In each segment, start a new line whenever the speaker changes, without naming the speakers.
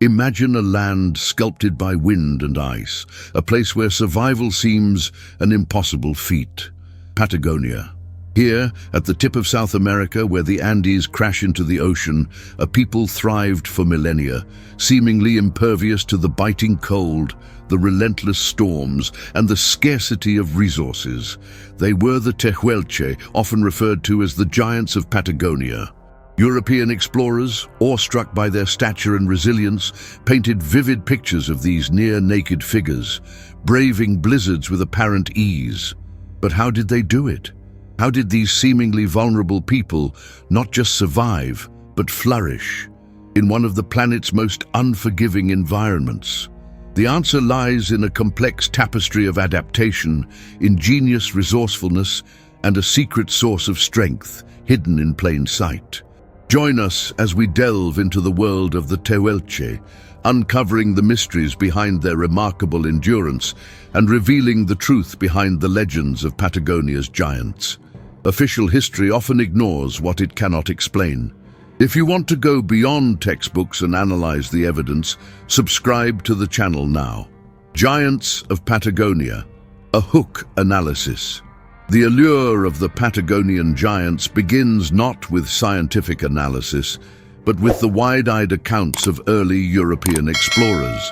Imagine a land sculpted by wind and ice, a place where survival seems an impossible feat. Patagonia. Here, at the tip of South America, where the Andes crash into the ocean, a people thrived for millennia, seemingly impervious to the biting cold, the relentless storms, and the scarcity of resources. They were the Tehuelche, often referred to as the giants of Patagonia. European explorers, awestruck by their stature and resilience, painted vivid pictures of these near-naked figures, braving blizzards with apparent ease. But how did they do it? How did these seemingly vulnerable people not just survive, but flourish in one of the planet's most unforgiving environments? The answer lies in a complex tapestry of adaptation, ingenious resourcefulness, and a secret source of strength hidden in plain sight. Join us as we delve into the world of the Tehuelche, uncovering the mysteries behind their remarkable endurance and revealing the truth behind the legends of Patagonia's giants. Official history often ignores what it cannot explain. If you want to go beyond textbooks and analyze the evidence, subscribe to the channel now. Giants of Patagonia, a hook analysis. The allure of the Patagonian giants begins not with scientific analysis, but with the wide-eyed accounts of early European explorers.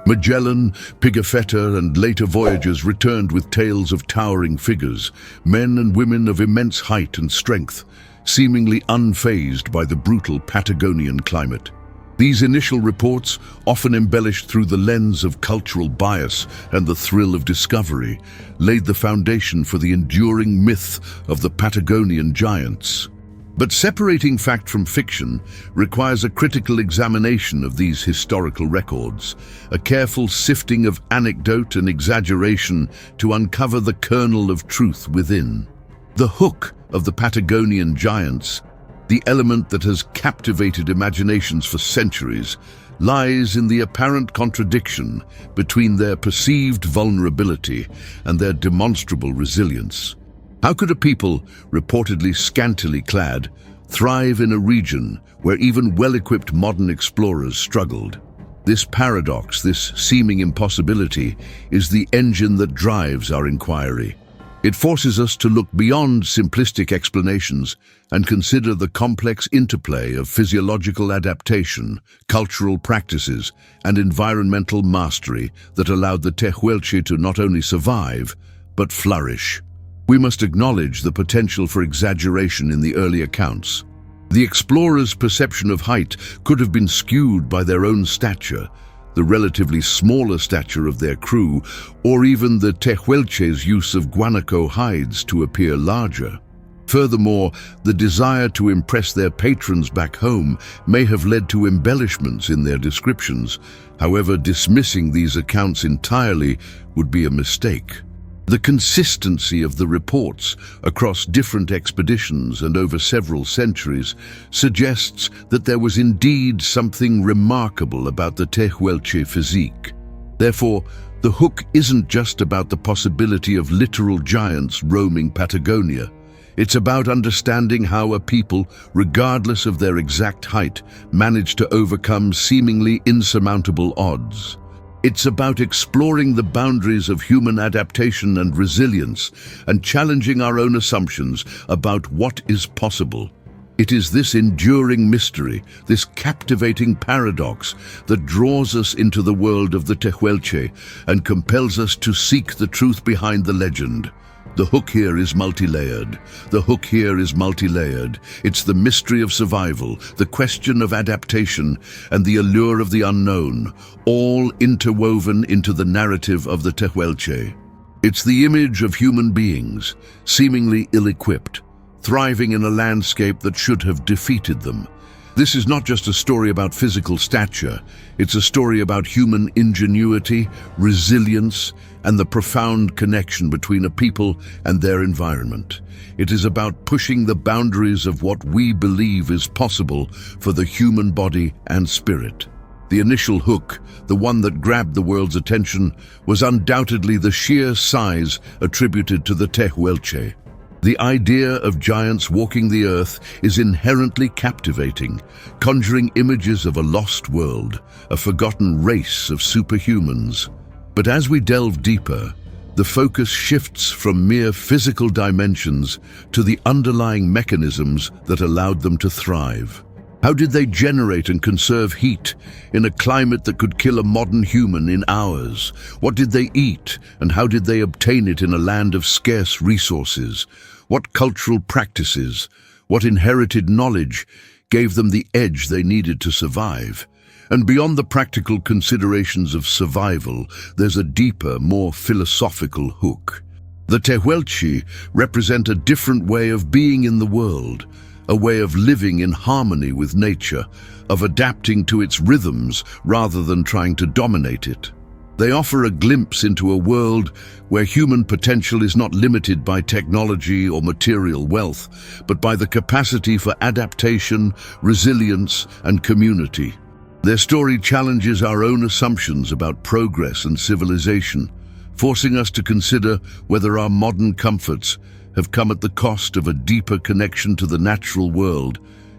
Magellan, Pigafetta, and later voyagers returned with tales of towering figures, men and women of immense height and strength, seemingly unfazed by the brutal Patagonian climate. These initial reports, often embellished through the lens of cultural bias and the thrill of discovery, laid the foundation for the enduring myth of the Patagonian giants. But separating fact from fiction requires a critical examination of these historical records, a careful sifting of anecdote and exaggeration to uncover the kernel of truth within. The hook of the Patagonian giants, the element that has captivated imaginations for centuries, lies in the apparent contradiction between their perceived vulnerability and their demonstrable resilience. How could a people, reportedly scantily clad, thrive in a region where even well-equipped modern explorers struggled? This paradox, this seeming impossibility, is the engine that drives our inquiry. It forces us to look beyond simplistic explanations and consider the complex interplay of physiological adaptation, cultural practices, and environmental mastery that allowed the Tehuelche to not only survive, but flourish. We must acknowledge the potential for exaggeration in the early accounts. The explorers' perception of height could have been skewed by their own stature, the relatively smaller stature of their crew, or even the Tehuelche's use of guanaco hides to appear larger. Furthermore, the desire to impress their patrons back home may have led to embellishments in their descriptions. However, dismissing these accounts entirely would be a mistake. The consistency of the reports across different expeditions and over several centuries suggests that there was indeed something remarkable about the Tehuelche physique. Therefore, the hook isn't just about the possibility of literal giants roaming Patagonia. It's about understanding how a people, regardless of their exact height, managed to overcome seemingly insurmountable odds. It's about exploring the boundaries of human adaptation and resilience and challenging our own assumptions about what is possible. It is this enduring mystery, this captivating paradox, that draws us into the world of the Tehuelche and compels us to seek the truth behind the legend. The hook here is multi-layered. The hook here is multi-layered. It's the mystery of survival, the question of adaptation, and the allure of the unknown, all interwoven into the narrative of the Tehuelche. It's the image of human beings, seemingly ill-equipped, thriving in a landscape that should have defeated them. This is not just a story about physical stature, it's a story about human ingenuity, resilience, and the profound connection between a people and their environment. It is about pushing the boundaries of what we believe is possible for the human body and spirit. The initial hook, the one that grabbed the world's attention, was undoubtedly the sheer size attributed to the Tehuelche. The idea of giants walking the earth is inherently captivating, conjuring images of a lost world, a forgotten race of superhumans. But as we delve deeper, the focus shifts from mere physical dimensions to the underlying mechanisms that allowed them to thrive. How did they generate and conserve heat in a climate that could kill a modern human in hours? What did they eat, and how did they obtain it in a land of scarce resources? What cultural practices, what inherited knowledge gave them the edge they needed to survive? And beyond the practical considerations of survival, there's a deeper, more philosophical hook. The Tehuelche represent a different way of being in the world, a way of living in harmony with nature, of adapting to its rhythms rather than trying to dominate it. They offer a glimpse into a world where human potential is not limited by technology or material wealth, but by the capacity for adaptation, resilience, and community. Their story challenges our own assumptions about progress and civilization, forcing us to consider whether our modern comforts have come at the cost of a deeper connection to the natural world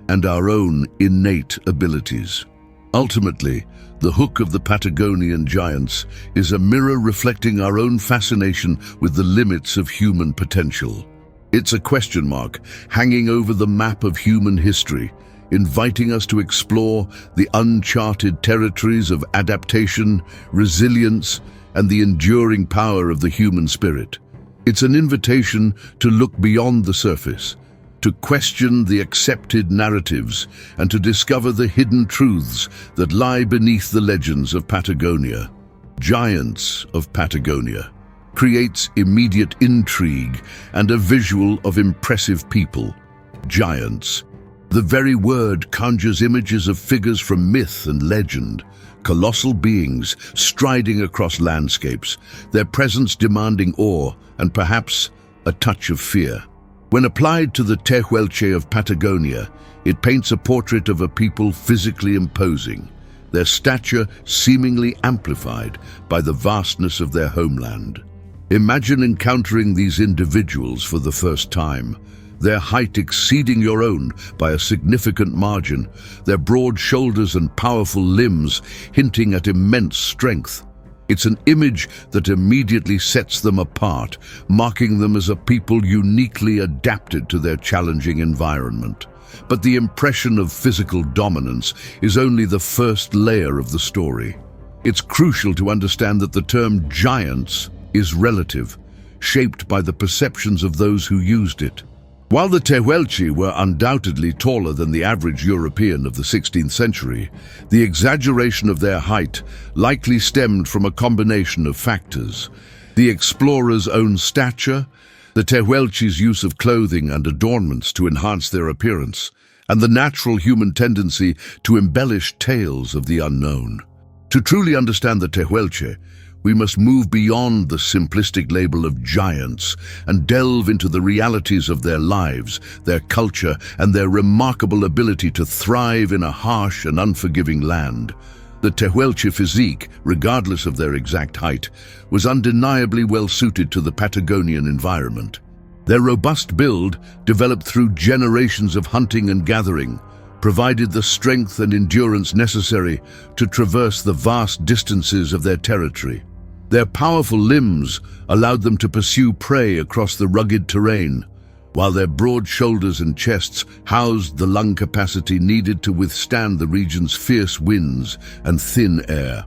and our own innate abilities. Ultimately, the hook of the Patagonian giants is a mirror reflecting our own fascination with the limits of human potential. It's a question mark hanging over the map of human history, inviting us to explore the uncharted territories of adaptation, resilience, and the enduring power of the human spirit. It's an invitation to look beyond the surface, to question the accepted narratives, and to discover the hidden truths that lie beneath the legends of Patagonia. Giants of Patagonia creates immediate intrigue and a visual of impressive people. Giants. The very word conjures images of figures from myth and legend, colossal beings striding across landscapes, their presence demanding awe and perhaps a touch of fear. When applied to the Tehuelche of Patagonia, it paints a portrait of a people physically imposing, their stature seemingly amplified by the vastness of their homeland. Imagine encountering these individuals for the first time, their height exceeding your own by a significant margin, their broad shoulders and powerful limbs hinting at immense strength. It's an image that immediately sets them apart, marking them as a people uniquely adapted to their challenging environment. But the impression of physical dominance is only the first layer of the story. It's crucial to understand that the term giants is relative, shaped by the perceptions of those who used it. While the Tehuelche were undoubtedly taller than the average European of the 16th century, the exaggeration of their height likely stemmed from a combination of factors: the explorers' own stature, the Tehuelche's use of clothing and adornments to enhance their appearance, and the natural human tendency to embellish tales of the unknown. To truly understand the Tehuelche, we must move beyond the simplistic label of giants and delve into the realities of their lives, their culture, and their remarkable ability to thrive in a harsh and unforgiving land. The Tehuelche physique, regardless of their exact height, was undeniably well suited to the Patagonian environment. Their robust build, developed through generations of hunting and gathering, provided the strength and endurance necessary to traverse the vast distances of their territory. Their powerful limbs allowed them to pursue prey across the rugged terrain, while their broad shoulders and chests housed the lung capacity needed to withstand the region's fierce winds and thin air.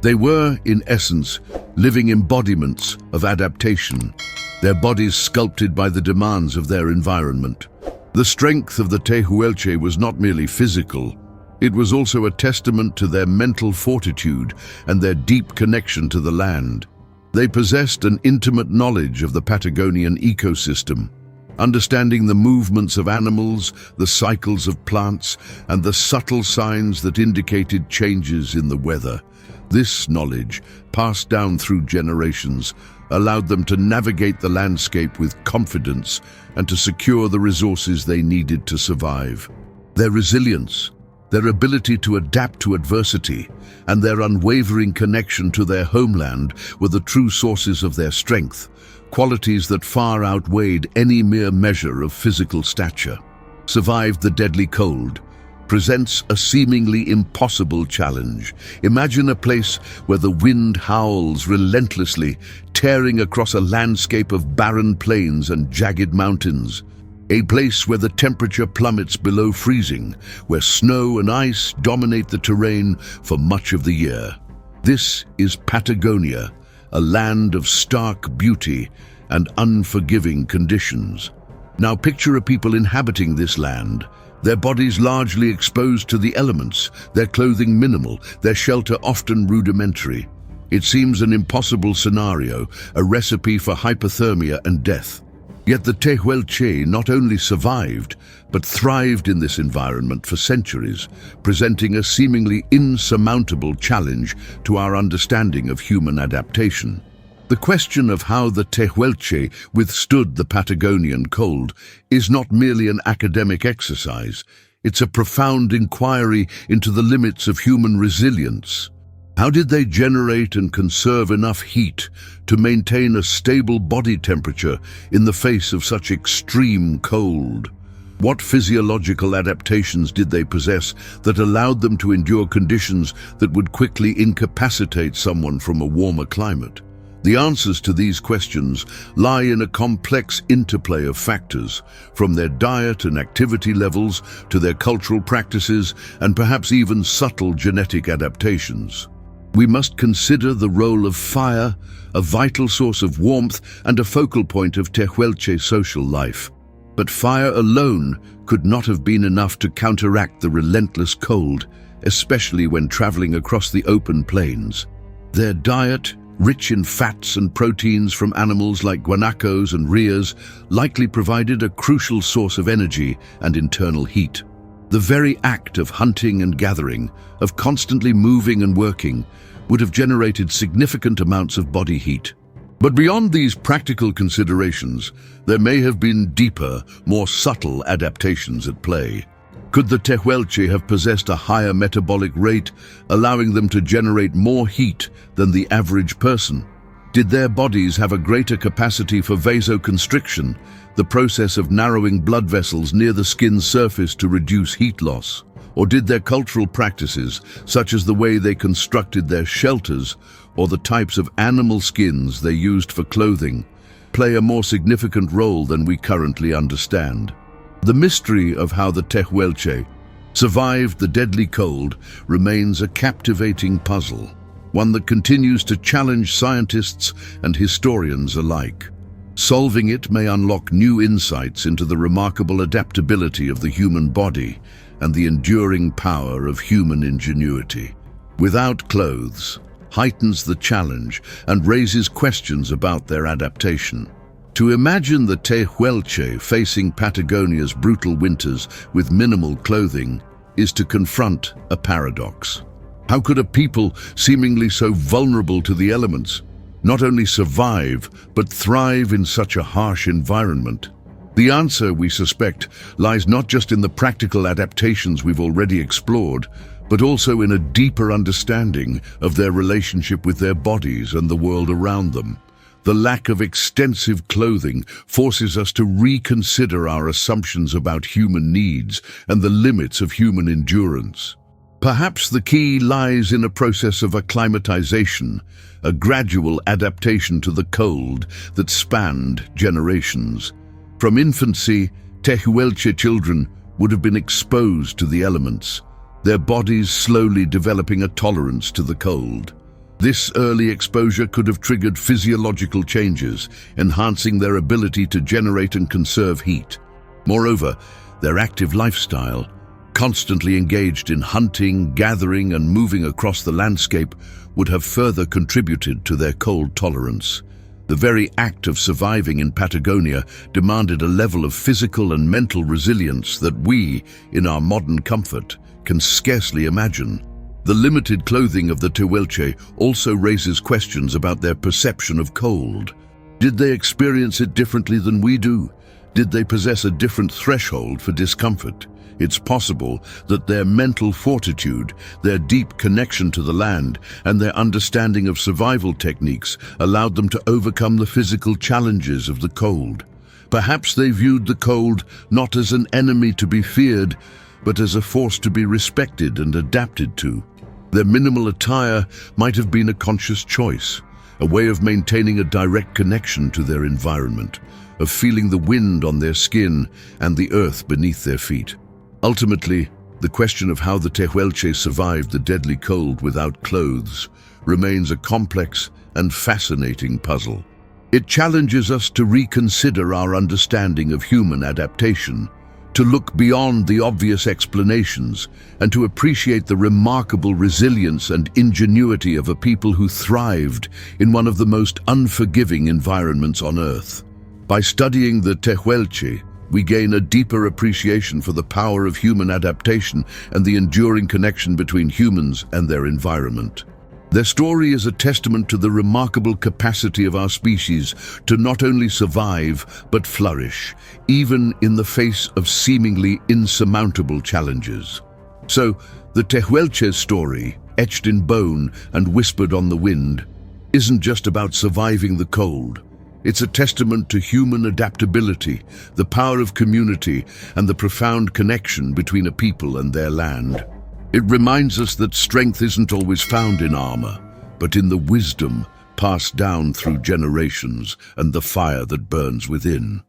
They were, in essence, living embodiments of adaptation, their bodies sculpted by the demands of their environment. The strength of the Tehuelche was not merely physical. It was also a testament to their mental fortitude and their deep connection to the land. They possessed an intimate knowledge of the Patagonian ecosystem, understanding the movements of animals, the cycles of plants, and the subtle signs that indicated changes in the weather. This knowledge, passed down through generations, allowed them to navigate the landscape with confidence and to secure the resources they needed to survive. Their resilience, Their ability to adapt to adversity, and their unwavering connection to their homeland were the true sources of their strength, qualities that far outweighed any mere measure of physical stature. Survived the deadly cold presents a seemingly impossible challenge. Imagine a place where the wind howls relentlessly, tearing across a landscape of barren plains and jagged mountains. A place where the temperature plummets below freezing, where snow and ice dominate the terrain for much of the year. This is Patagonia, a land of stark beauty and unforgiving conditions. Now picture a people inhabiting this land, their bodies largely exposed to the elements, their clothing minimal, their shelter often rudimentary. It seems an impossible scenario, a recipe for hypothermia and death. Yet the Tehuelche not only survived, but thrived in this environment for centuries, presenting a seemingly insurmountable challenge to our understanding of human adaptation. The question of how the Tehuelche withstood the Patagonian cold is not merely an academic exercise. It's a profound inquiry into the limits of human resilience. How did they generate and conserve enough heat to maintain a stable body temperature in the face of such extreme cold? What physiological adaptations did they possess that allowed them to endure conditions that would quickly incapacitate someone from a warmer climate? The answers to these questions lie in a complex interplay of factors, from their diet and activity levels to their cultural practices and perhaps even subtle genetic adaptations. We must consider the role of fire, a vital source of warmth and a focal point of Tehuelche social life. But fire alone could not have been enough to counteract the relentless cold, especially when traveling across the open plains. Their diet, rich in fats and proteins from animals like guanacos and rheas, likely provided a crucial source of energy and internal heat. The very act of hunting and gathering, of constantly moving and working, would have generated significant amounts of body heat. But beyond these practical considerations, there may have been deeper, more subtle adaptations at play. Could the Tehuelche have possessed a higher metabolic rate, allowing them to generate more heat than the average person? Did their bodies have a greater capacity for vasoconstriction, the process of narrowing blood vessels near the skin's surface to reduce heat loss? Or did their cultural practices, such as the way they constructed their shelters or the types of animal skins they used for clothing, play a more significant role than we currently understand? The mystery of how the Tehuelche survived the deadly cold remains a captivating puzzle, one that continues to challenge scientists and historians alike. Solving it may unlock new insights into the remarkable adaptability of the human body and the enduring power of human ingenuity. Without clothes heightens the challenge and raises questions about their adaptation. To imagine the Tehuelche facing Patagonia's brutal winters with minimal clothing is to confront a paradox. How could a people seemingly so vulnerable to the elements not only survive but thrive in such a harsh environment? The answer, we suspect, lies not just in the practical adaptations we've already explored, but also in a deeper understanding of their relationship with their bodies and the world around them. The lack of extensive clothing forces us to reconsider our assumptions about human needs and the limits of human endurance. Perhaps the key lies in a process of acclimatization, a gradual adaptation to the cold that spanned generations. From infancy, Tehuelche children would have been exposed to the elements, their bodies slowly developing a tolerance to the cold. This early exposure could have triggered physiological changes, enhancing their ability to generate and conserve heat. Moreover, their active lifestyle, constantly engaged in hunting, gathering, and moving across the landscape, would have further contributed to their cold tolerance. The very act of surviving in Patagonia demanded a level of physical and mental resilience that we, in our modern comfort, can scarcely imagine. The limited clothing of the Tehuelche also raises questions about their perception of cold. Did they experience it differently than we do? Did they possess a different threshold for discomfort? It's possible that their mental fortitude, their deep connection to the land, and their understanding of survival techniques allowed them to overcome the physical challenges of the cold. Perhaps they viewed the cold not as an enemy to be feared, but as a force to be respected and adapted to. Their minimal attire might have been a conscious choice, a way of maintaining a direct connection to their environment, of feeling the wind on their skin and the earth beneath their feet. Ultimately, the question of how the Tehuelche survived the deadly cold without clothes remains a complex and fascinating puzzle. It challenges us to reconsider our understanding of human adaptation, to look beyond the obvious explanations, and to appreciate the remarkable resilience and ingenuity of a people who thrived in one of the most unforgiving environments on Earth. By studying the Tehuelche, we gain a deeper appreciation for the power of human adaptation and the enduring connection between humans and their environment. Their story is a testament to the remarkable capacity of our species to not only survive, but flourish, even in the face of seemingly insurmountable challenges. So, the Tehuelche's story, etched in bone and whispered on the wind, isn't just about surviving the cold. It's a testament to human adaptability, the power of community, and the profound connection between a people and their land. It reminds us that strength isn't always found in armor, but in the wisdom passed down through generations and the fire that burns within.